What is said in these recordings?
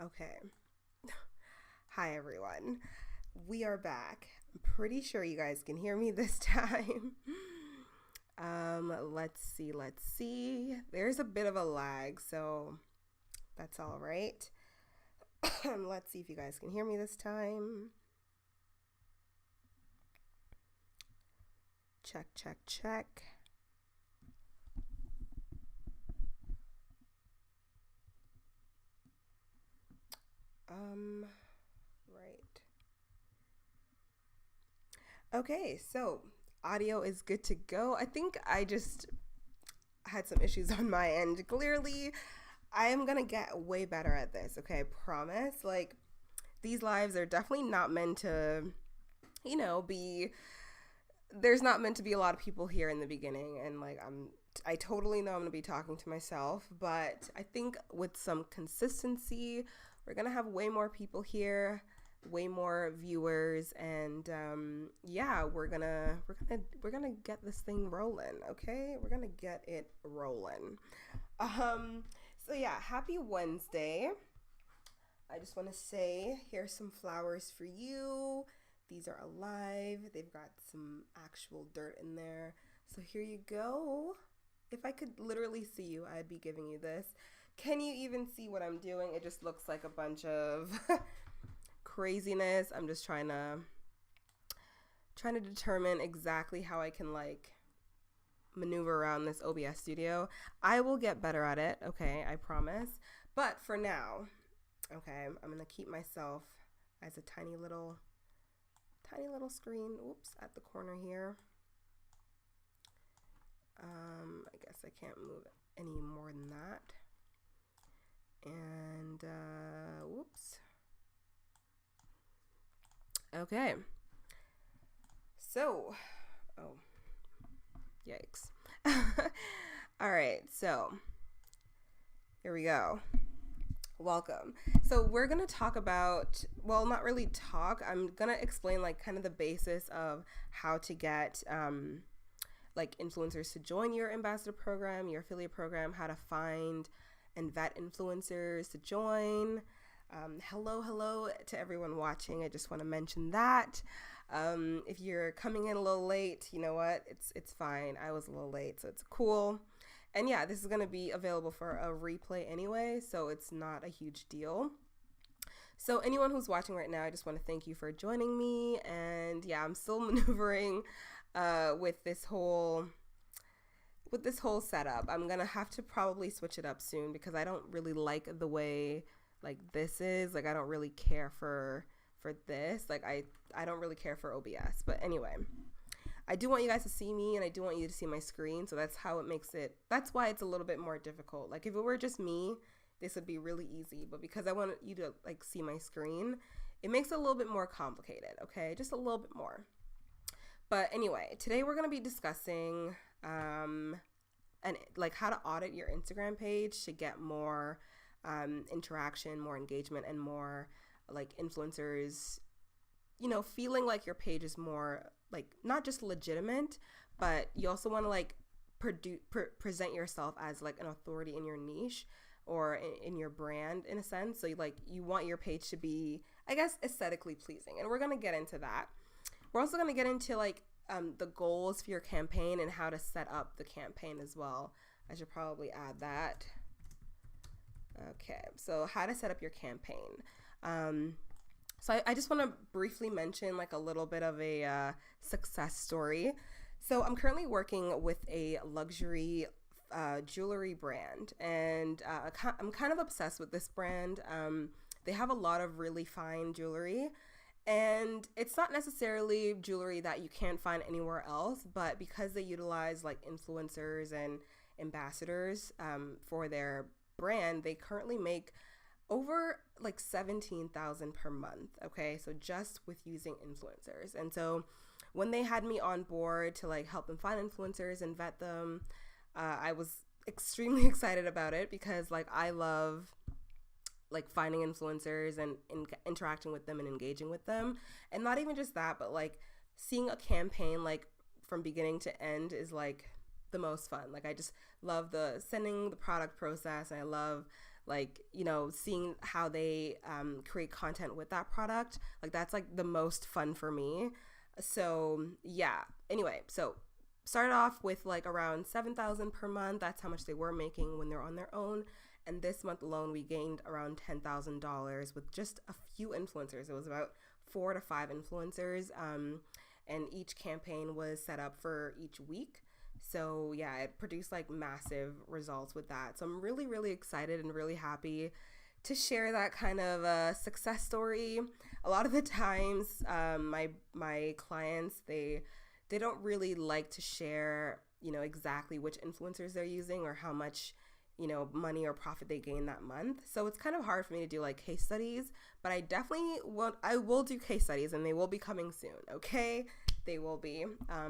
Okay. Hi, everyone. We are back. I'm pretty sure you guys can hear me this time. Let's see. There's a bit of a lag, so that's all right. Let's see if you guys can hear me this time. Check. Right. Okay, so audio is good to go. I think I just had some issues on my end. Clearly, I am gonna get way better at this, okay? I promise. Like, these lives are definitely not meant to, be there's not meant to be a lot of people here in the beginning, and like I totally know I'm gonna be talking to myself, but I think with some consistency we're gonna have way more people here, way more viewers, and yeah, we're gonna get this thing rolling. Okay, we're gonna get it rolling. So yeah, happy Wednesday. I just want to say here's some flowers for you. These are alive. They've got some actual dirt in there. So here you go. If I could literally see you, I'd be giving you this. Can you even see what I'm doing? It just looks like a bunch of craziness. I'm just trying to determine exactly how I can like maneuver around this OBS studio. I will get better at it, okay? I promise. But for now, okay, I'm gonna keep myself as a tiny little screen, oops, at the corner here. I guess I can't move it any more than that. And, whoops. Okay. So, oh, yikes. All right, so here we go. Welcome. So we're going to talk about, well, not really talk. I'm going to explain like kind of the basis of how to get like influencers to join your ambassador program, your affiliate program, how to find and vet influencers to join. Hello to everyone watching. I just want to mention that. If you're coming in a little late, you know what? It's fine. I was a little late, so it's cool. And yeah, this is going to be available for a replay anyway, so it's not a huge deal. So anyone who's watching right now, I just want to thank you for joining me. And yeah, I'm still maneuvering with this whole setup. I'm going to have to probably switch it up soon because I don't really like the way like this is. Like I don't really care for this. Like I don't really care for OBS. But anyway, I do want you guys to see me and I do want you to see my screen. So that's how it makes it. That's why it's a little bit more difficult. Like if it were just me, this would be really easy. But because I want you to like see my screen, it makes it a little bit more complicated. Okay, just a little bit more. But anyway, today we're going to be discussing and like how to audit your Instagram page to get more interaction, more engagement, and more like influencers, feeling like your page is more like not just legitimate, but you also want to like present yourself as like an authority in your niche or in your brand in a sense. So you want your page to be, I guess, aesthetically pleasing. And we're going to get into that. We're also going to get into like the goals for your campaign and how to set up the campaign as well. I should probably add that. Okay, so how to set up your campaign. So I just want to briefly mention like a little bit of a success story. So I'm currently working with a luxury jewelry brand, and I'm kind of obsessed with this brand. They have a lot of really fine jewelry, and it's not necessarily jewelry that you can't find anywhere else, but because they utilize like influencers and ambassadors for their brand, they currently make over like 17,000 per month. Okay, so just with using influencers. And so when they had me on board to like help them find influencers and vet them, I was extremely excited about it because like I love like finding influencers and interacting with them and engaging with them. And not even just that, but like seeing a campaign like from beginning to end is like the most fun. Like I just love the sending the product process, and I love like, you know, seeing how they create content with that product. Like that's like the most fun for me. So yeah, anyway, so started off with like around 7,000 per month. That's how much they were making when they're on their own. And this month alone, we gained around $10,000 with just a few influencers. It was about 4 to 5 influencers. And each campaign was set up for each week. So yeah, it produced like massive results with that. So I'm really, really excited and really happy to share that kind of success story. A lot of the times, my clients, they don't really like to share, you know, exactly which influencers they're using or how much, you know, money or profit they gain that month. So it's kind of hard for me to do like case studies, but I will do case studies, and they will be coming soon. Okay. They will be.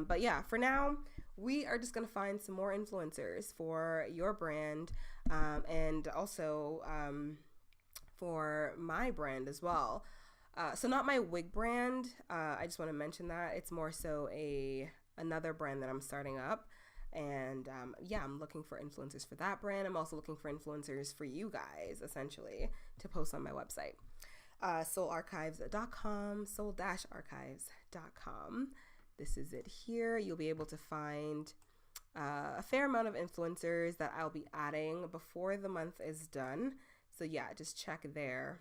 But yeah, for now, we are just going to find some more influencers for your brand, and also, for my brand as well. So not my wig brand. I just want to mention that it's more so another brand that I'm starting up. And yeah, I'm looking for influencers for that brand. I'm also looking for influencers for you guys, essentially, to post on my website. soularchives.com, soul-archives.com. This is it here. You'll be able to find a fair amount of influencers that I'll be adding before the month is done. So yeah, just check there.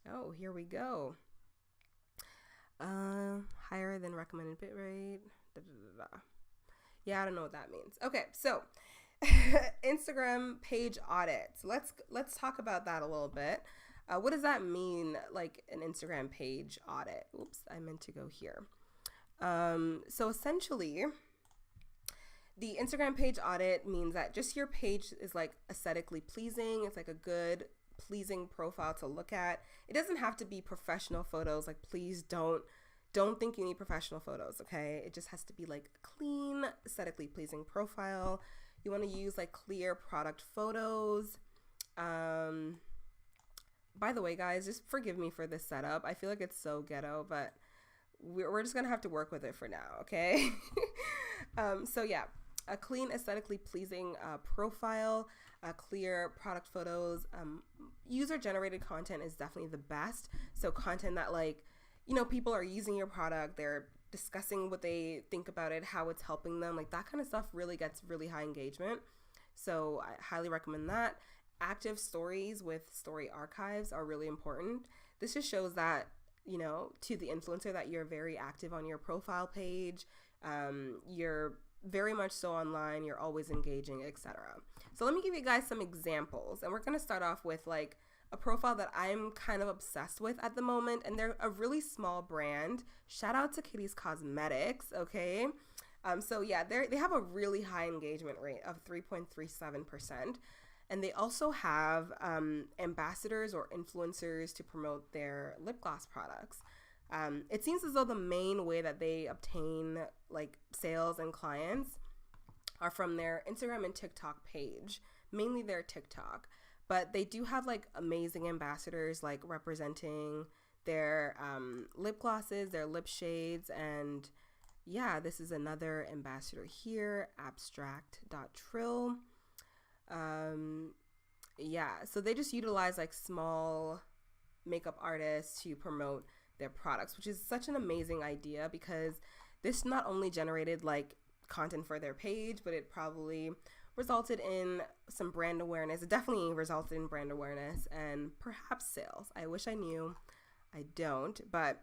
Oh, here we go. Higher than recommended bit rate. Yeah, I don't know what that means. Okay, so Instagram page audits. Let's talk about that a little bit. What does that mean, like an Instagram page audit? Oops, I meant to go here. So essentially, the Instagram page audit means that just your page is like aesthetically pleasing. It's like a good, pleasing profile to look at. It doesn't have to be professional photos. Like, please don't think you need professional photos, okay? It just has to be like a clean, aesthetically pleasing profile. You want to use like clear product photos. By the way, guys, just forgive me for this setup. I feel like it's so ghetto, but we're just gonna have to work with it for now, okay? So yeah, a clean, aesthetically pleasing profile, clear product photos. User-generated content is definitely the best. So content that, like, you know, people are using your product, they're discussing what they think about it, how it's helping them, like that kind of stuff really gets really high engagement. So I highly recommend that. Active stories with story archives are really important. This just shows that, you know, to the influencer, that you're very active on your profile page. You're very much so online, you're always engaging, etc. So let me give you guys some examples, and we're going to start off with like a profile that I'm kind of obsessed with at the moment, and they're a really small brand. Shout out to Kitty's Cosmetics, okay? So yeah, they have a really high engagement rate of 3.37%, and they also have ambassadors or influencers to promote their lip gloss products. It seems as though the main way that they obtain like sales and clients are from their Instagram and TikTok page, mainly their TikTok. But they do have like amazing ambassadors like representing their lip glosses, their lip shades, and yeah, this is another ambassador here, abstract.trill. Yeah, so they just utilize like small makeup artists to promote their products, which is such an amazing idea, because this not only generated like content for their page, but it probably resulted in some brand awareness. It definitely resulted in brand awareness and perhaps sales. I wish I knew. I don't, but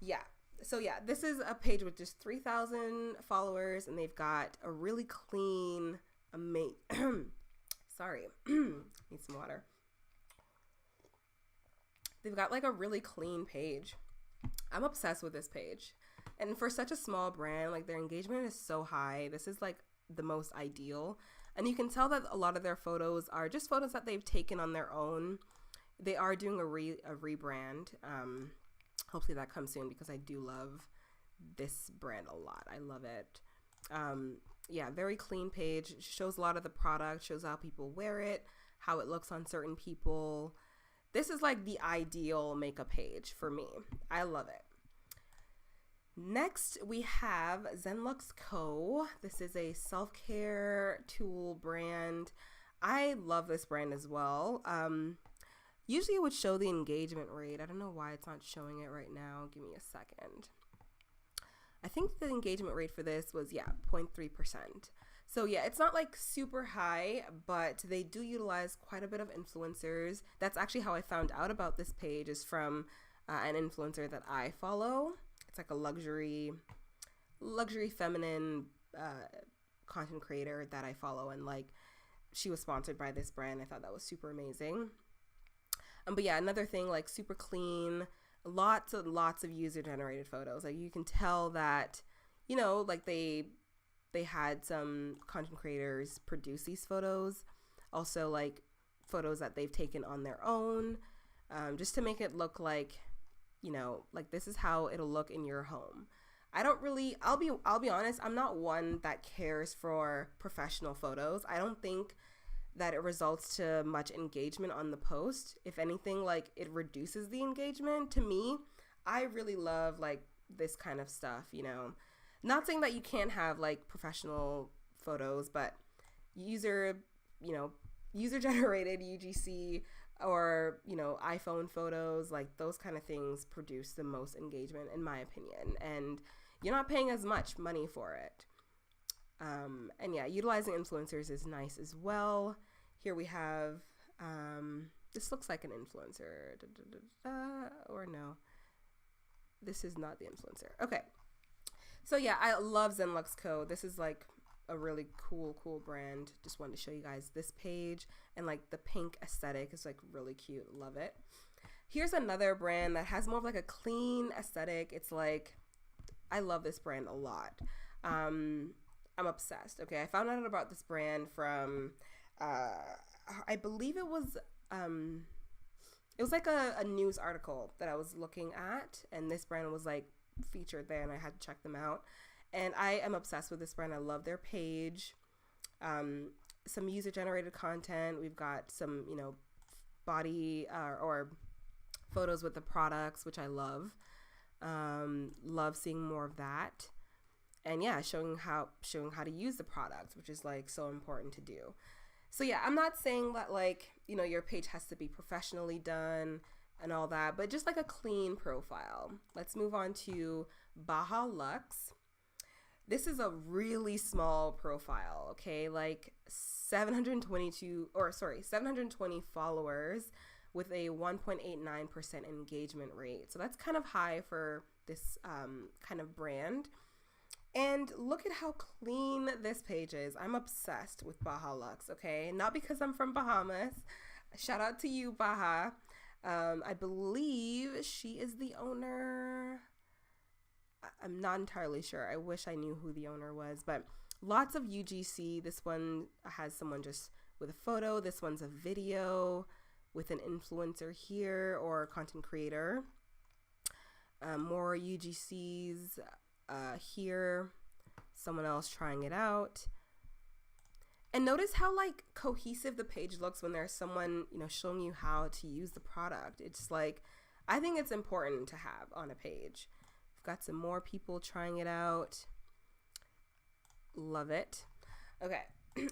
yeah. So yeah, this is a page with just 3,000 followers, and they've got a really clean, sorry, need some water. They've got like a really clean page. I'm obsessed with this page. And for such a small brand, like their engagement is so high. This is like the most ideal. And you can tell that a lot of their photos are just photos that they've taken on their own. They are doing a rebrand. Hopefully that comes soon, because I do love this brand a lot. I love it. Yeah, very clean page. Shows a lot of the product, shows how people wear it, how it looks on certain people. This is like the ideal makeup page for me. I love it. Next, we have Zen Lux Co. This is a self-care tool brand. I love this brand as well. Usually it would show the engagement rate. I don't know why it's not showing it right now. Give me a second. I think the engagement rate for this was, 0.3%. So yeah, it's not like super high, but they do utilize quite a bit of influencers. That's actually how I found out about this page, is from an influencer that I follow. It's like a luxury feminine content creator that I follow, and like she was sponsored by this brand. I thought that was super amazing. But yeah, another thing, like super clean, lots of user generated photos. Like you can tell that, you know, like they had some content creators produce these photos, also like photos that they've taken on their own, just to make it look like, you know, like this is how it'll look in your home. I'll be honest, I'm not one that cares for professional photos. I don't think that it results to much engagement on the post. If anything, like it reduces the engagement. To me, I really love like this kind of stuff, you know. Not saying that you can't have like professional photos, but user generated UGC or, you know, iPhone photos, like those kind of things produce the most engagement in my opinion, and you're not paying as much money for it. And yeah, utilizing influencers is nice as well. Here we have, this looks like an influencer, or no, this is not the influencer. Okay. So yeah, I love Zen Lux Co. This is like a really cool brand. Just wanted to show you guys this page, and like the pink aesthetic is like really cute. Love it. Here's another brand that has more of like a clean aesthetic. It's like, I love this brand a lot. I'm obsessed. Okay, I found out about this brand from, I believe it was like a news article that I was looking at, and this brand was like featured there, and I had to check them out. And I am obsessed with this brand. I love their page. Some user generated content. We've got some, you know, body or photos with the products, which I love. Love seeing more of that. And yeah, showing how to use the products, which is like so important to do. So yeah, I'm not saying that like, you know, your page has to be professionally done and all that, but just like a clean profile. Let's move on to Baja Lux. This is a really small profile, okay? Like 720 followers with a 1.89% engagement rate. So that's kind of high for this kind of brand. And look at how clean this page is. I'm obsessed with Baja Lux, okay? Not because I'm from Bahamas. Shout out to you, Baja. I believe she is the owner. I'm not entirely sure. I wish I knew who the owner was, but lots of UGC. This one has someone just with a photo. This one's a video with an influencer here or a content creator. More UGCs here. Someone else trying it out. And notice how like cohesive the page looks when there's someone, you know, showing you how to use the product. It's like, I think it's important to have on a page. We've got some more people trying it out. Love it. Okay.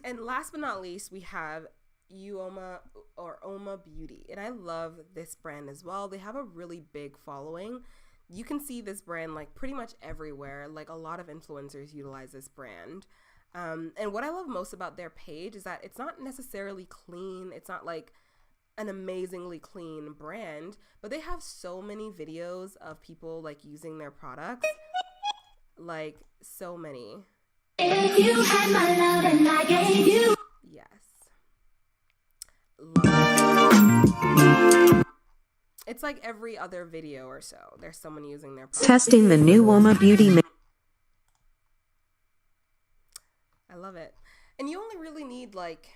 And last but not least, we have Oma Beauty. And I love this brand as well. They have a really big following. You can see this brand like pretty much everywhere. Like a lot of influencers utilize this brand. And what I love most about their page is that it's not necessarily clean. It's not like an amazingly clean brand, but they have so many videos of people like using their products. Like so many. If you had my love and I gave you. Yes. Love it. It's like every other video or so. There's someone using their products. Testing the new Oma Beauty. I love it. And you only really need like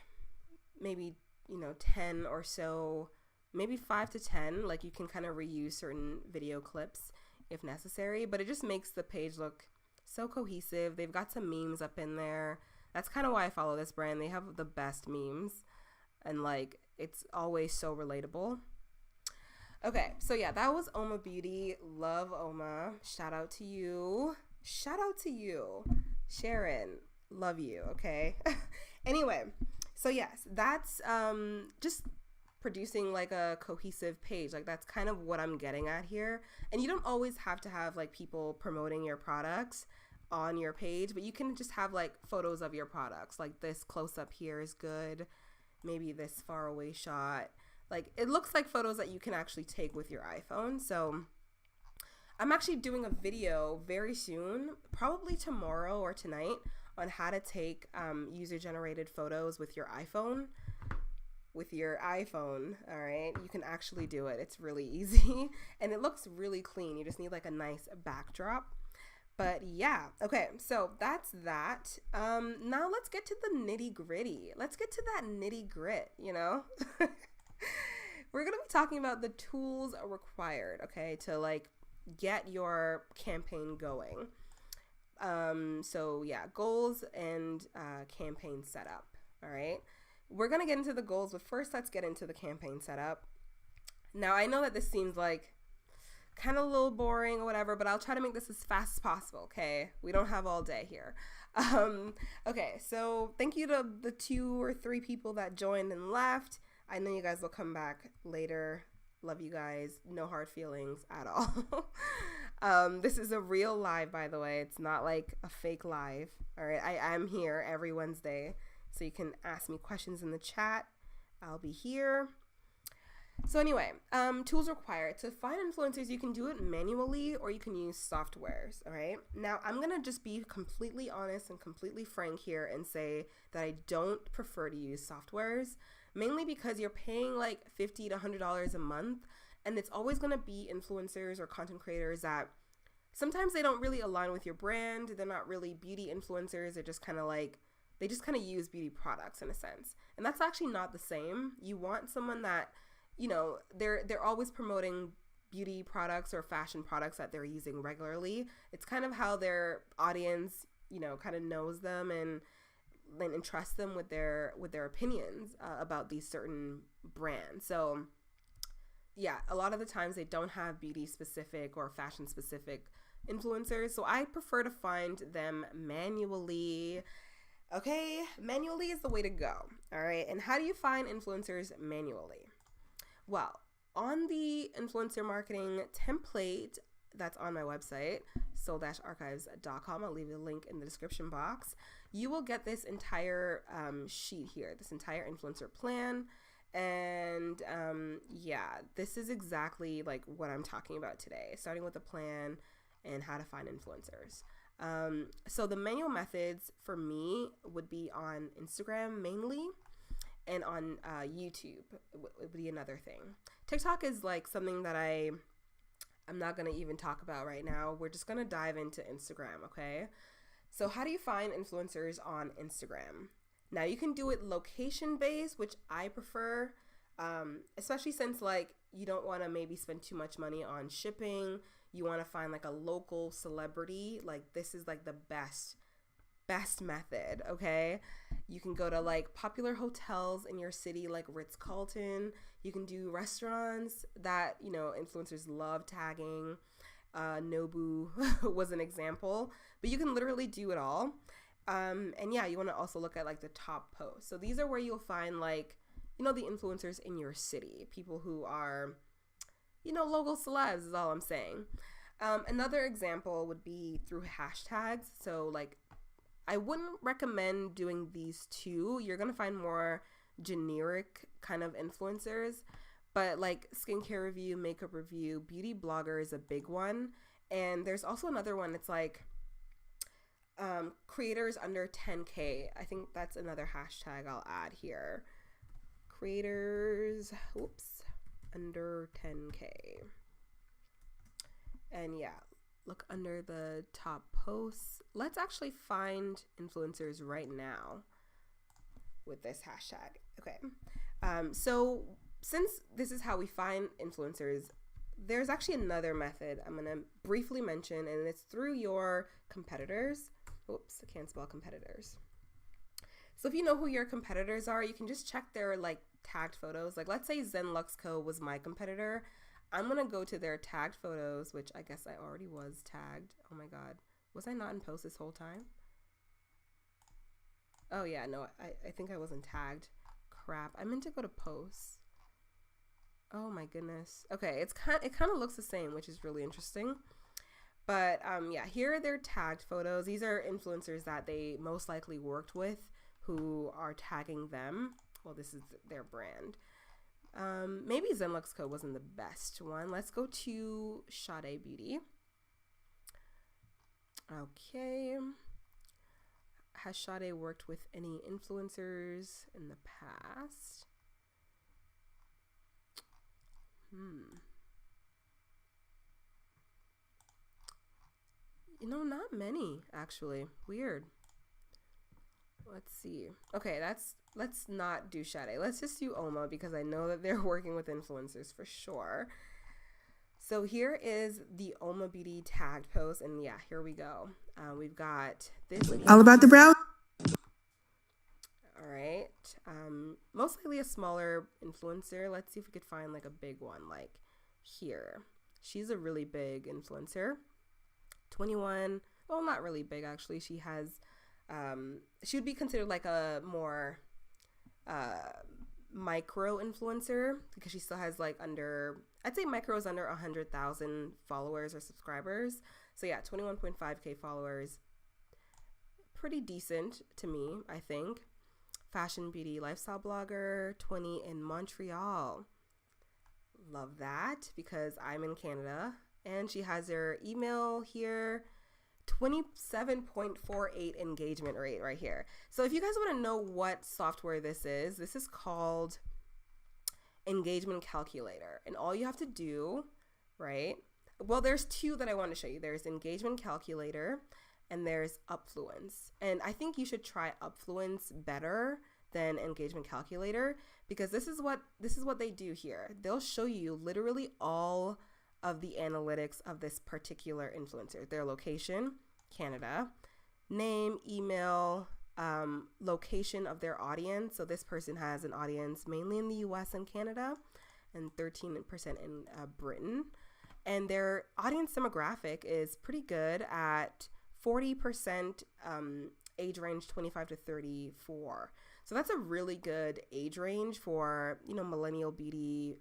maybe, you know, 10 or so, maybe 5 to 10. Like you can kind of reuse certain video clips if necessary, but it just makes the page look so cohesive. They've got some memes up in there. That's kind of why I follow this brand. They have the best memes, and like it's always so relatable. Okay, so yeah, that was Oma Beauty. Love Oma. Shout out to you. Shout out to you, Sharon. Love you. Okay. Anyway, So yes, that's just producing like a cohesive page. Like that's kind of what I'm getting at here. And you don't always have to have like people promoting your products on your page, but you can just have like photos of your products. Like this close up here is good. Maybe this far away shot. Like it looks like photos that you can actually take with your iPhone. So I'm actually doing a video very soon, probably tomorrow or tonight, on how to take user-generated photos with your iPhone. All right? You can actually do it. It's really easy, and it looks really clean. You just need like a nice backdrop. But yeah, okay, so that's that. Now let's get to the nitty-gritty. Let's get to that nitty-grit, you know? We're going to be talking about the tools required, okay, to like get your campaign going. So yeah, goals and campaign setup. All right. We're going to get into the goals, but first let's get into the campaign setup. Now, I know that this seems like kind of a little boring or whatever, but I'll try to make this as fast as possible. Okay. We don't have all day here. Okay. So thank you to the 2 or 3 people that joined and left. I know you guys will come back later. Love you guys. No hard feelings at all. This is a real live, by the way. It's not like a fake live. All right. I am here every Wednesday, so you can ask me questions in the chat. I'll be here. So anyway, tools required. To find influencers, you can do it manually or you can use softwares. All right. Now, I'm going to just be completely honest and completely frank here and say that I don't prefer to use softwares. Mainly because you're paying like $50 to $100 a month, and it's always going to be influencers or content creators that sometimes they don't really align with your brand. They're not really beauty influencers. They're just kind of like, they just kind of use beauty products in a sense. And that's actually not the same. You want someone that, you know, they're always promoting beauty products or fashion products that they're using regularly. It's kind of how their audience, you know, kind of knows them and trust them with their opinions about these certain brands. So yeah, a lot of the times they don't have beauty specific or fashion specific influencers. So I prefer to find them manually. Okay, manually is the way to go. All right. And how do you find influencers manually? Well, on the influencer marketing template that's on my website, soul-archives.com. I'll leave the link in the description box. You will get this entire sheet here, this entire influencer plan. And yeah, this is exactly like what I'm talking about today, starting with the plan and how to find influencers. So the manual methods for me would be on Instagram mainly, and on YouTube would be another thing. TikTok is like something that I'm not going to even talk about right now. We're just going to dive into Instagram, okay? So how do you find influencers on Instagram? Now, you can do it location-based, which I prefer, especially since, like, you don't want to maybe spend too much money on shipping. You want to find, like, a local celebrity. Like, this is, like, the best method, okay? You can go to, like, popular hotels in your city, like Ritz-Carlton. You can do restaurants that, you know, influencers love tagging. Nobu was an example, but you can literally do it all. And yeah, you want to also look at like the top posts. So these are where you'll find like, you know, the influencers in your city, people who are, you know, local celebs is all I'm saying. Another example would be through hashtags. So like, I wouldn't recommend doing these two. You're going to find more generic kind of influencers. But like skincare review, makeup review, beauty blogger is a big one. And there's also another one. It's like creators under 10K. I think that's another hashtag I'll add here. Creators, under 10K. And yeah, look under the top posts. Let's actually find influencers right now with this hashtag. Okay. So since this is how we find influencers, there's actually another method I'm going to briefly mention, and it's through your competitors. Oops, I can't spell competitors. So if you know who your competitors are, you can just check their like tagged photos. Like let's say Zen Lux Co was my competitor. I'm going to go to their tagged photos, which I guess I already was tagged. Oh my God. Was I not in post this whole time? Oh yeah, no, I think I wasn't tagged. Crap, I meant to go to posts. Oh my goodness. Okay, it kind of looks the same, which is really interesting. But yeah, here are their tagged photos. These are influencers that they most likely worked with who are tagging them. Well, this is their brand. Maybe Zen Lux Co wasn't the best one. Let's go to Sade Beauty. Okay. Has Sade worked with any influencers in the past? You know, not many, actually. Weird. Let's see. Okay, let's not do Sade. Let's just do Oma because I know that they're working with influencers for sure. So here is the Oma Beauty tagged post, and yeah, here we go. We've got this. All about the brow. All right. Most likely a smaller influencer. Let's see if we could find like a big one, like here. She's a really big influencer. 21. Well, not really big actually. She has. She would be considered like a more micro influencer because she still has like I'd say micro is under 100,000 followers or subscribers. So yeah, 21.5k followers. Pretty decent to me, I think. Fashion, beauty, lifestyle blogger, 20 in Montreal. Love that because I'm in Canada. And she has her email here. 27.48 engagement rate right here. So if you guys want to know what software this is called Engagement Calculator. And all you have to do, right? Well, there's two that I want to show you. There's Engagement Calculator and there's Upfluence. And I think you should try Upfluence better than Engagement Calculator because this is what they do here. They'll show you literally all of the analytics of this particular influencer. Their location, Canada, name, email, location of their audience. So this person has an audience mainly in the US and Canada and 13% in Britain. And their audience demographic is pretty good at 40% age range 25 to 34. So that's a really good age range for, you know, millennial beauty.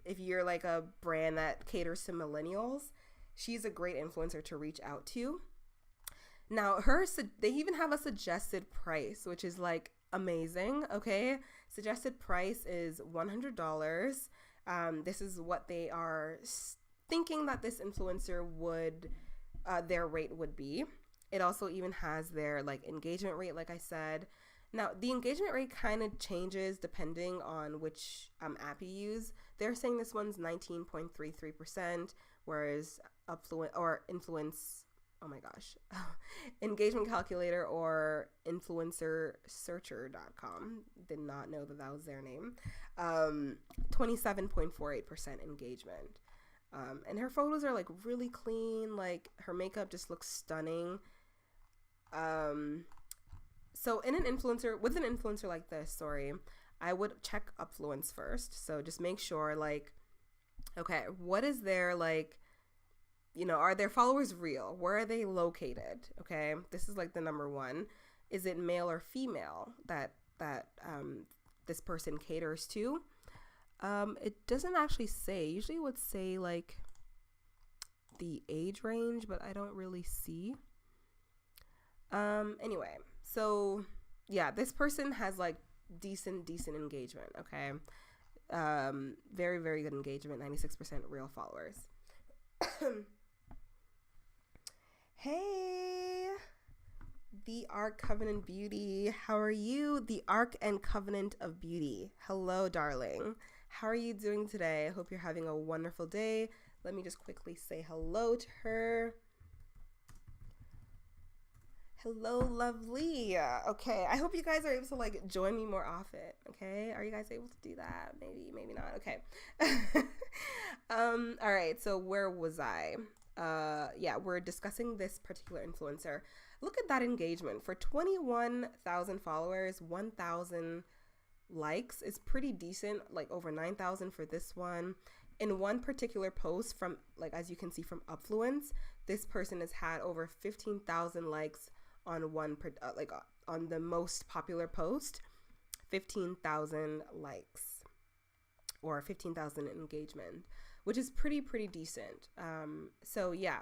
If you're like a brand that caters to millennials, she's a great influencer to reach out to. Now, they even have a suggested price, which is like amazing. Okay, suggested price is $100. This is what they are thinking that this influencer would, their rate would be. It also even has their like engagement rate, like I said. Now, the engagement rate kind of changes depending on which app you use. They're saying this one's 19.33%, whereas Engagement Calculator or influencersearcher.com, did not know that was their name, 27.48% engagement. And her photos are like really clean, like her makeup just looks stunning. So with an influencer like this, I would check Upfluence first. So just make sure like, okay, what is their like, you know, are their followers real? Where are they located? Okay, this is like the number one. Is it male or female that this person caters to? It doesn't actually say. Usually it would say like the age range, but I don't really see. Anyway, so yeah, this person has like decent engagement. Okay, very, very good engagement. 96% real followers. Hey, the Arc Covenant Beauty. How are you? The Arc and Covenant of Beauty. Hello, darling. How are you doing today? I hope you're having a wonderful day. Let me just quickly say hello to her. Hello, lovely. Okay, I hope you guys are able to like join me more often. Okay, are you guys able to do that? Maybe not. Okay. All right. So where was I? Yeah, we're discussing this particular influencer. Look at that engagement for 21,000 followers, 1,000 likes is pretty decent. Like over 9,000 for this one. In one particular post from like as you can see from Upfluence, this person has had over 15,000 likes on on the most popular post, 15,000 likes or 15,000 engagement, which is pretty decent. So yeah,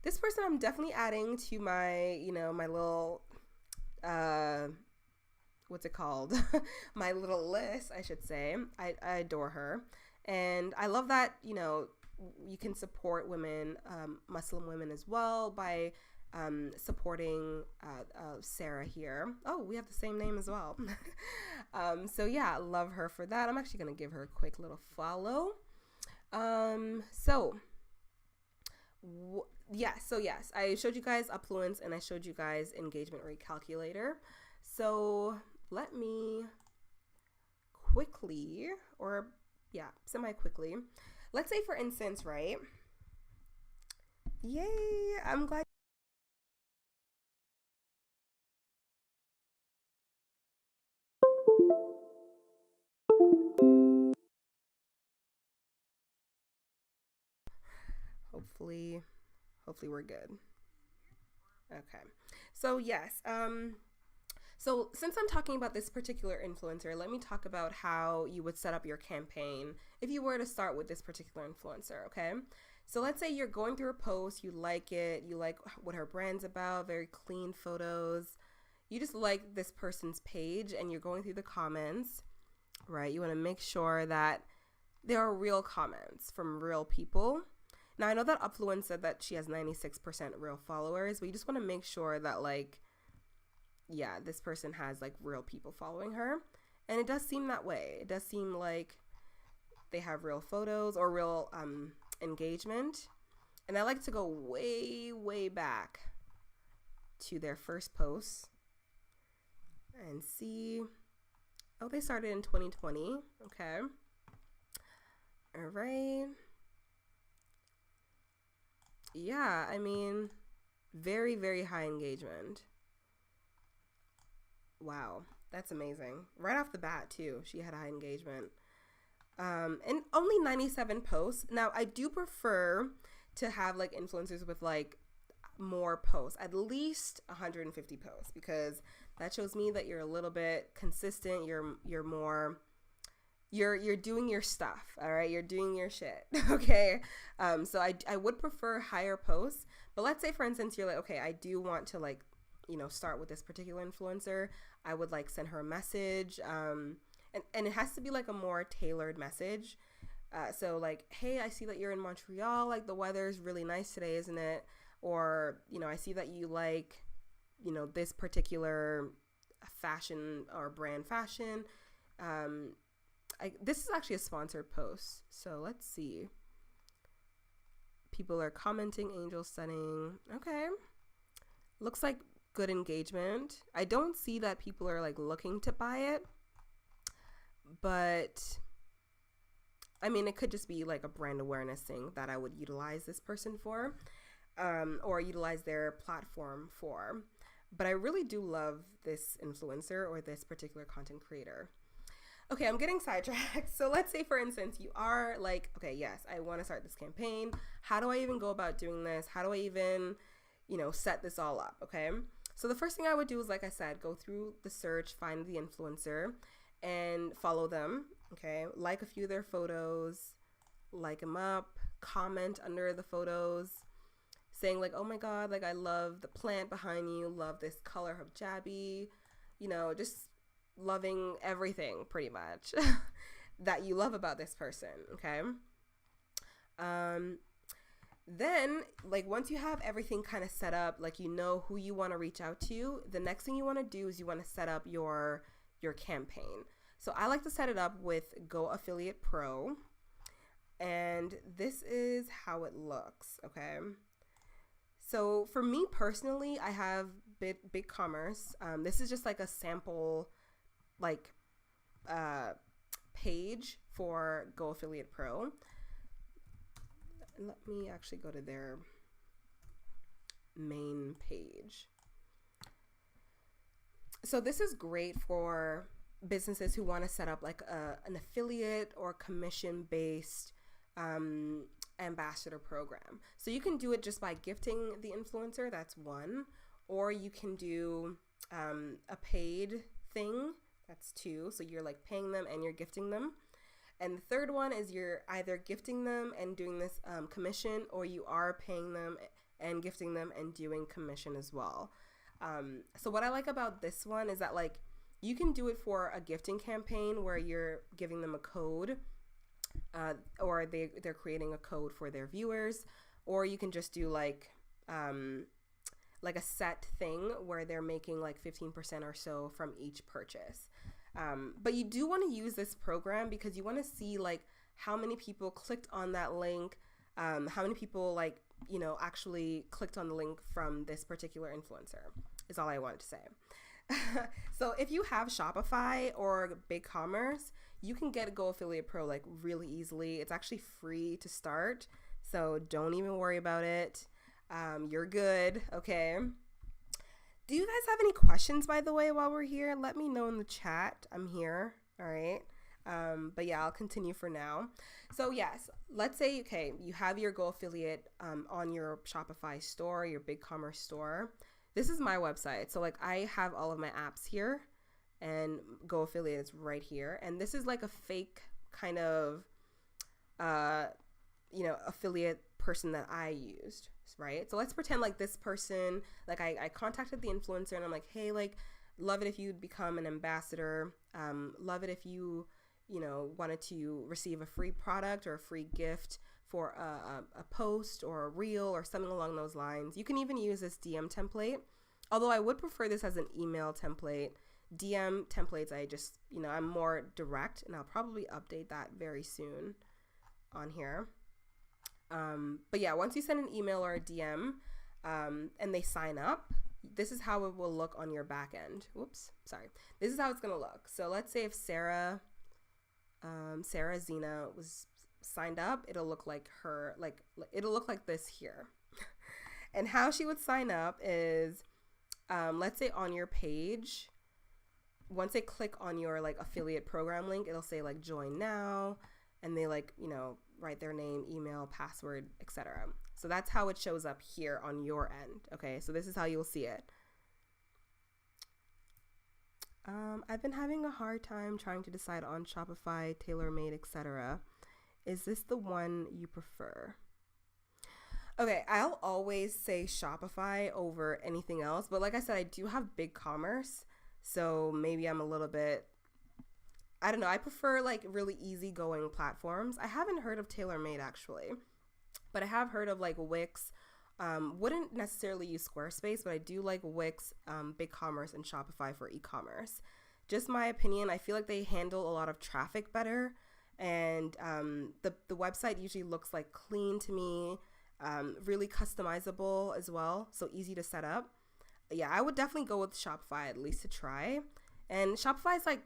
this person I'm definitely adding to my, my little, what's it called? My little list, I should say. I adore her. And I love that, you can support women, Muslim women as well by supporting Sarah here. Oh, we have the same name as well. So yeah, love her for that. I'm actually going to give her a quick little follow. Yes, I showed you guys Upfluence and I showed you guys engagement rate calculator. So let me quickly, semi-quickly, let's say for instance, right? Yay, I'm glad. Hopefully we're good. Okay. So yes, so since I'm talking about this particular influencer, let me talk about how you would set up your campaign if you were to start with this particular influencer, okay? So let's say you're going through a post, you like it, you like what her brand's about, very clean photos. You just like this person's page and you're going through the comments, right? You want to make sure that there are real comments from real people. Now, I know that Upfluence said that she has 96% real followers, but you just want to make sure that, like, yeah, this person has, like, real people following her. And it does seem that way. It does seem like they have real photos or real engagement. And I like to go way back to their first posts and see. Oh, they started in 2020. Okay. All right. Yeah, I mean, very high engagement. Wow, that's amazing. Right off the bat, too, she had high engagement. And only 97 posts. Now, I do prefer to have, like, influencers with, like, more posts, at least 150 posts, because that shows me that you're a little bit consistent. You're more... You're doing your stuff, all right? You're doing your shit, okay? So I would prefer higher posts, but let's say, for instance, you're like, okay, I do want to, like, start with this particular influencer. I would, like, send her a message, and it has to be, like, a more tailored message. So, like, hey, I see that you're in Montreal, like, the weather's really nice today, isn't it? Or, I see that you like, this particular fashion or brand fashion. This is actually a sponsored post, so let's see. People are commenting, angel stunning. Okay. Looks like good engagement. I don't see that people are, like, looking to buy it, but I mean, it could just be like a brand awareness thing that I would utilize this person for, or utilize their platform for. But I really do love this influencer or this particular content creator. Okay, I'm getting sidetracked. So let's say, for instance, you are like, okay, yes, I want to start this campaign. How do I even go about doing this? How do I even, set this all up? Okay. So the first thing I would do is, like I said, go through the search, find the influencer and follow them. Okay. Like a few of their photos, like them up, comment under the photos saying like, oh my God, like I love the plant behind you. Love this color hijabi, just loving everything pretty much that you love about this person. Okay. Then, like, once you have everything kind of set up, like, who you want to reach out to, the next thing you want to do is you want to set up your campaign. So I like to set it up with Go Affiliate Pro, and this is how it looks. Okay. So for me personally, I have BigCommerce. This is just like a sample, like, page for Go Affiliate Pro. Let me actually go to their main page. So this is great for businesses who want to set up like an affiliate or commission-based ambassador program. So you can do it just by gifting the influencer, that's one, or you can do a paid thing. That's 2. So you're like paying them and you're gifting them. And the third one is you're either gifting them and doing this commission, or you are paying them and gifting them and doing commission as well. So what I like about this one is that like you can do it for a gifting campaign where you're giving them a code, or they're creating a code for their viewers, or you can just do like a set thing where they're making like 15% or so from each purchase. But you do want to use this program because you want to see like how many people clicked on that link, how many people like, you know, actually clicked on the link from this particular influencer is all I wanted to say. So if you have Shopify or BigCommerce, you can get Go Affiliate Pro like really easily. It's actually free to start, so don't even worry about it. You're good, okay? Do you guys have any questions, by the way, while we're here? Let me know in the chat. I'm here, all right? But yeah, I'll continue for now. So yes, let's say, okay, you have your Go Affiliate on your Shopify store, your BigCommerce store. This is my website. So like I have all of my apps here, and Go Affiliate is right here. And this is like a fake kind of, affiliate person that I used, right? So let's pretend like this person, like I contacted the influencer and I'm like, hey, like, love it if you'd become an ambassador. Love it if you wanted to receive a free product or a free gift for a post or a reel or something along those lines. You can even use this DM template, although I would prefer this as an email template. DM templates, I'm more direct, and I'll probably update that very soon on here. But yeah, once you send an email or a DM and they sign up, this is how it will look on your back end. This is how it's going to look. So let's say if Sarah Zena was signed up, it'll look like her, like it'll look like this here. And how she would sign up is, let's say on your page, once they click on your like affiliate program link, it'll say like join now, and they like, write their name, email, password, etc. So that's how it shows up here on your end. Okay, so this is how you'll see it. I've been having a hard time trying to decide on Shopify, TaylorMade, etc. Is this the one you prefer? Okay, I'll always say Shopify over anything else, but like I said, I do have BigCommerce, so maybe I'm a little bit, I don't know, I prefer like really easygoing platforms. I haven't heard of TaylorMade actually, but I have heard of like Wix. Wouldn't necessarily use Squarespace, but I do like Wix, BigCommerce, and Shopify for e-commerce. Just my opinion, I feel like they handle a lot of traffic better, and the website usually looks like clean to me, really customizable as well, so easy to set up. Yeah, I would definitely go with Shopify at least to try. And Shopify is like,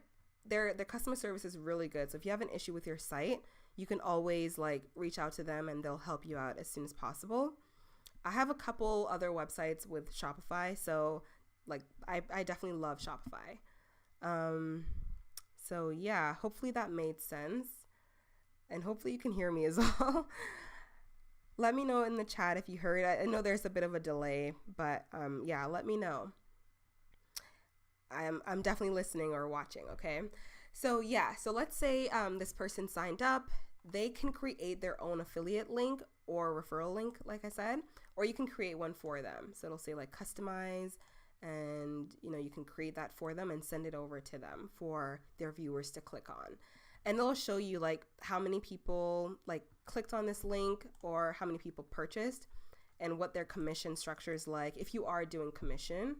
their customer service is really good. So if you have an issue with your site, you can always like reach out to them and they'll help you out as soon as possible. I have a couple other websites with Shopify, so like I definitely love Shopify. So yeah, hopefully that made sense, and hopefully you can hear me as well. Let me know in the chat if you heard. I know there's a bit of a delay, but yeah, let me know. I'm definitely listening or watching, okay? So yeah, so let's say this person signed up. They can create their own affiliate link or referral link, like I said, or you can create one for them. So it'll say like customize, and you can create that for them and send it over to them for their viewers to click on. And they'll show you like how many people like clicked on this link or how many people purchased and what their commission structure is like if you are doing commission.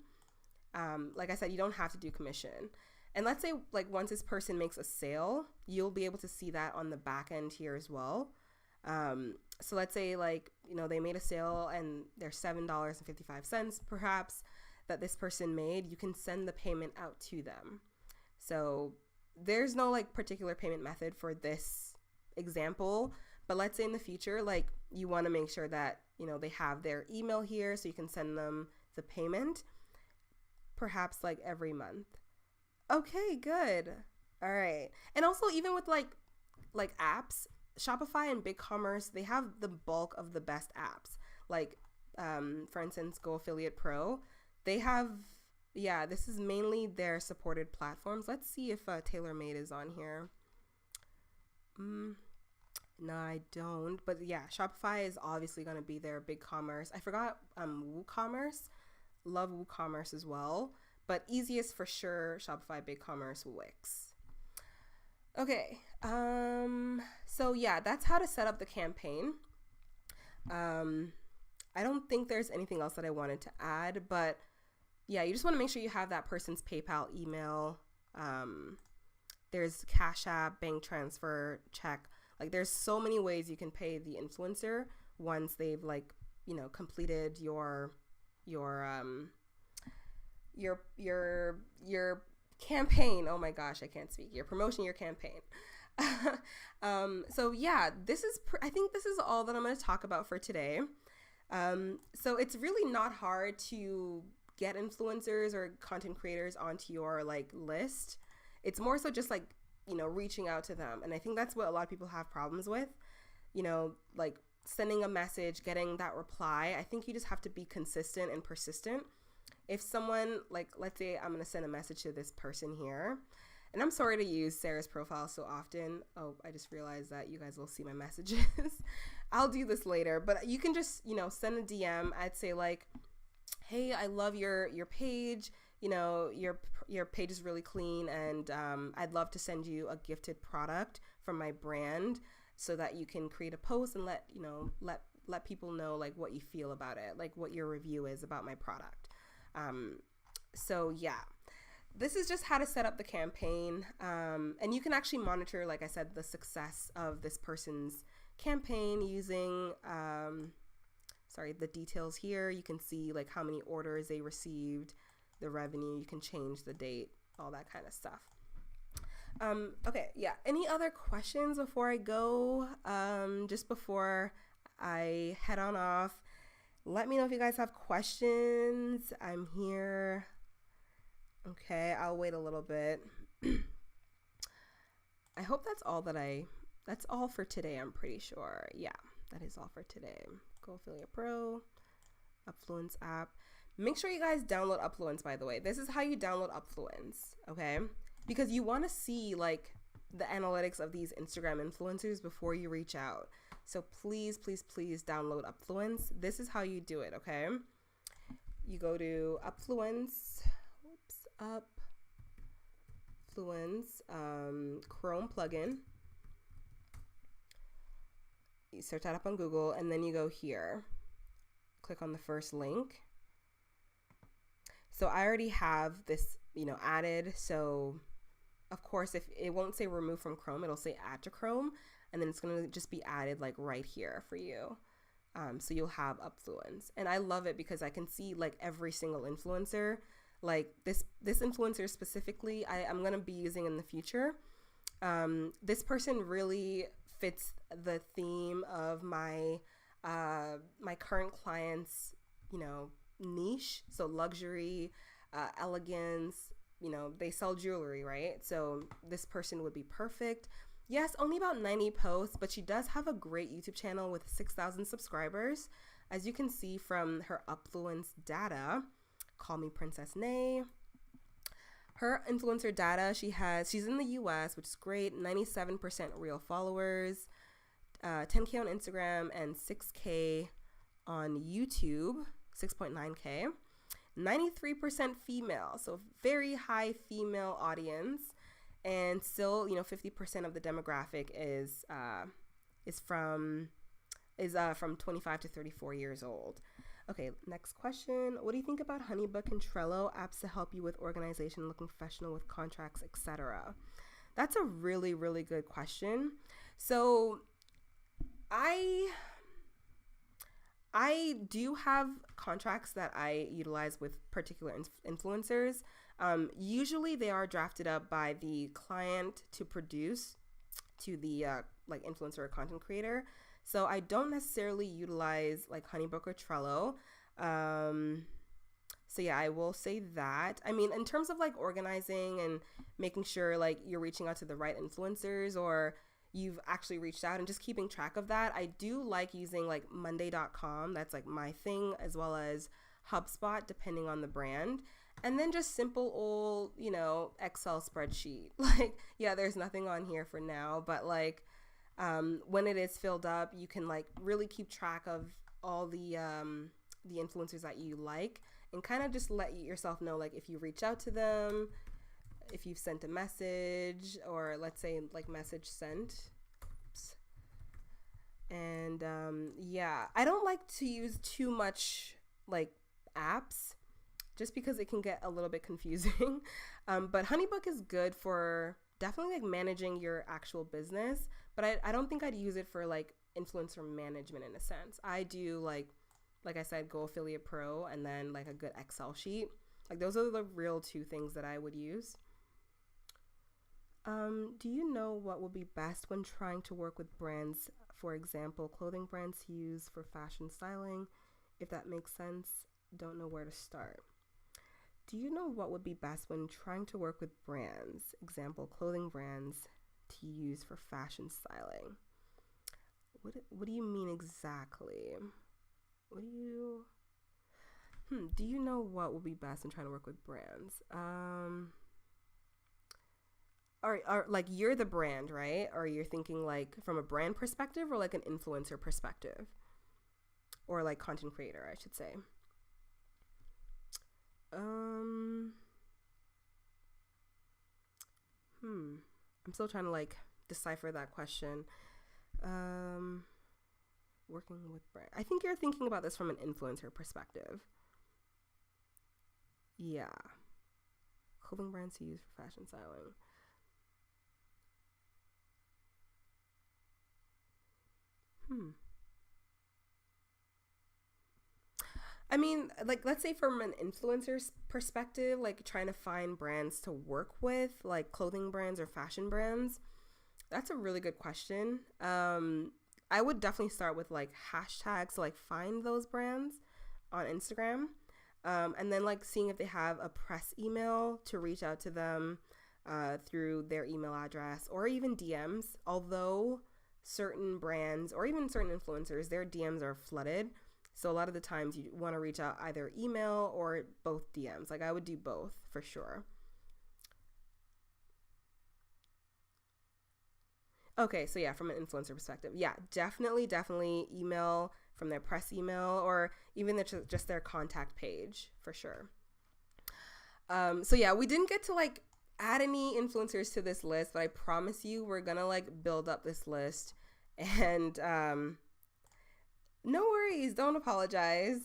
Like I said, you don't have to do commission. And let's say like once this person makes a sale, you'll be able to see that on the back end here as well. So let's say like, they made a sale and there's $7.55 perhaps that this person made. You can send the payment out to them. So there's no like particular payment method for this example, but let's say in the future, like you want to make sure that, they have their email here so you can send them the payment, perhaps like every month. Okay, good. All right. And also even with like apps, Shopify and BigCommerce, they have the bulk of the best apps. Like, for instance, Go Affiliate Pro, they have, yeah, this is mainly their supported platforms. Let's see if TaylorMade is on here. No, I don't. But yeah, Shopify is obviously going to be their BigCommerce. I forgot WooCommerce. Love WooCommerce as well. But easiest for sure, Shopify, BigCommerce, Wix. Okay. So yeah, that's how to set up the campaign. I don't think there's anything else that I wanted to add, but yeah, you just want to make sure you have that person's PayPal email. There's Cash App, bank transfer, check. Like there's so many ways you can pay the influencer once they've like, you know, completed your campaign. Oh my gosh, I can't speak. You're promoting your campaign. So yeah, I think this is all that I'm going to talk about for today. So it's really not hard to get influencers or content creators onto your like list. It's more so just like, you know, reaching out to them. And I think that's what a lot of people have problems with, you know, like sending a message, getting that reply. I think you just have to be consistent and persistent. If someone, like, let's say I'm going to send a message to this person here, and I'm sorry to use Sarah's profile so often. Oh, I just realized that you guys will see my messages. I'll do this later, but you can just, you know, send a DM. I'd say like, hey, I love your page. You know, your page is really clean, and I'd love to send you a gifted product from my brand so that you can create a post and let people know like what you feel about it, like what your review is about my product. So yeah, this is just how to set up the campaign. And you can actually monitor, like I said, the success of this person's campaign using, the details here. You can see like how many orders they received, the revenue, you can change the date, all that kind of stuff. Okay, yeah. Any other questions before I go? Just before I head on off, let me know if you guys have questions. I'm here. Okay, I'll wait a little bit. I hope that's all for today, I'm pretty sure. Yeah, that is all for today. Go Affiliate Pro, Upfluence app. Make sure you guys download Upfluence, by the way. This is how you download Upfluence, okay? Because you want to see like the analytics of these Instagram influencers before you reach out. So please, please, please download Upfluence. This is how you do it, okay? You go to Upfluence, Chrome plugin. You search that up on Google, and then you go here. Click on the first link. So I already have this, you know, added. So of course, if it won't say remove from Chrome, it'll say add to Chrome, and then it's going to just be added like right here for you. So you'll have Upfluence, and I love it because I can see like every single influencer, like this influencer specifically, I'm going to be using in the future. This person really fits the theme of my current clients, you know, niche. So luxury, elegance, you know, they sell jewelry, right? So this person would be perfect. Yes, only about 90 posts, but she does have a great YouTube channel with 6,000 subscribers. As you can see from her Upfluence data, call me Princess Nay. Her influencer data, she's in the US, which is great, 97% real followers, 10K on Instagram, and 6K on YouTube, 6.9K. 93% female, so very high female audience, and still, you know, 50% of the demographic is from 25 to 34 years old. Okay, next question. What do you think about HoneyBook and Trello, apps to help you with organization, looking professional with contracts, etc.? That's a really, really good question. So I do have contracts that I utilize with particular influencers. Usually they are drafted up by the client to produce to the like influencer or content creator. So I don't necessarily utilize like HoneyBook or Trello. So yeah, I will say that. I mean, in terms of like organizing and making sure like you're reaching out to the right influencers, or you've actually reached out and just keeping track of that, I do like using like Monday.com. That's like my thing, as well as HubSpot, depending on the brand. And then just simple old, you know, Excel spreadsheet. Like, yeah, there's nothing on here for now, but like when it is filled up, you can like really keep track of all the influencers that you like, and kind of just let yourself know, like, if you reach out to them, if you've sent a message, or let's say like message sent. Oops. And yeah, I don't like to use too much like apps, just because it can get a little bit confusing. But HoneyBook is good for definitely like managing your actual business, but I don't think I'd use it for like influencer management in a sense. I do like I said, Go Affiliate Pro, and then like a good Excel sheet. Like those are the real two things that I would use. Do you know what would be best when trying to work with brands? For example, clothing brands to use for fashion styling, if that makes sense. Don't know where to start. Do you know what would be best when trying to work with brands? Example, clothing brands to use for fashion styling. What do you mean exactly? Do you know what would be best when trying to work with brands? Are like, you're the brand, right? Or you're thinking like from a brand perspective, or like an influencer perspective, or like content creator, I should say. I'm still trying to like decipher that question. Working with brand. I think you're thinking about this from an influencer perspective. Yeah. Clothing brands to use for fashion styling. I mean, like, let's say from an influencer's perspective, like trying to find brands to work with, like clothing brands or fashion brands. That's a really good question. I would definitely start with like hashtags to like find those brands on Instagram. And then like seeing if they have a press email to reach out to them through their email address, or even DMs. Although certain brands or even certain influencers, their DMs are flooded. So a lot of the times you want to reach out either email or both DMs. Like I would do both for sure. Okay, so yeah, from an influencer perspective, yeah, definitely email from their press email, or even just their contact page for sure. So yeah, we didn't get to like add any influencers to this list, but I promise you we're gonna like build up this list, and no worries, don't apologize.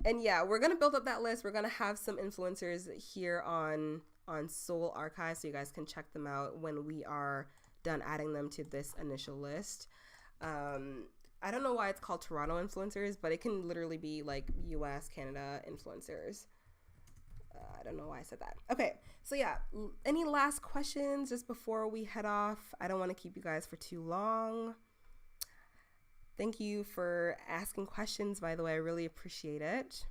And yeah, we're gonna build up that list. We're gonna have some influencers here on Soul Archive, so you guys can check them out when we are done adding them to this initial list. I don't know why it's called Toronto influencers, but it can literally be like US, Canada influencers. I don't know why I said that. Okay, so yeah, any last questions just before we head off? I don't want to keep you guys for too long. Thank you for asking questions, by the way. I really appreciate it.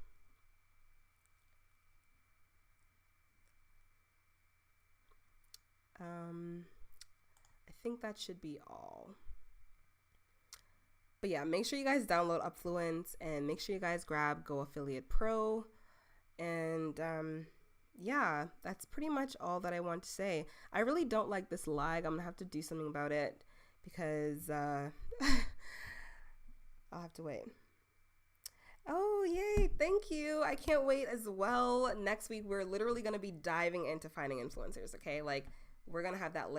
I think that should be all. But yeah, make sure you guys download Upfluence, and make sure you guys grab Go Affiliate Pro. And yeah, that's pretty much all that I want to say. I really don't like this lag. I'm gonna have to do something about it, because I'll have to wait. Oh, yay. Thank you. I can't wait as well. Next week, we're literally going to be diving into finding influencers, okay? Like, we're going to have that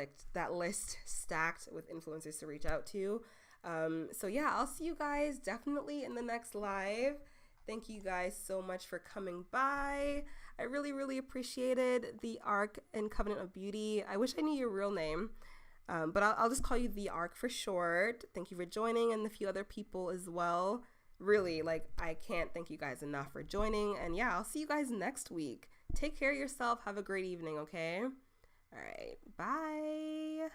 list stacked with influencers to reach out to. So yeah, I'll see you guys definitely in the next live. Thank you guys so much for coming by. I really appreciated the Arc and Covenant of Beauty. I wish I knew your real name, but I'll just call you the Arc for short. Thank you for joining, and a few other people as well. Really, like, I can't thank you guys enough for joining. And yeah, I'll see you guys next week. Take care of yourself. Have a great evening, okay? All right. Bye.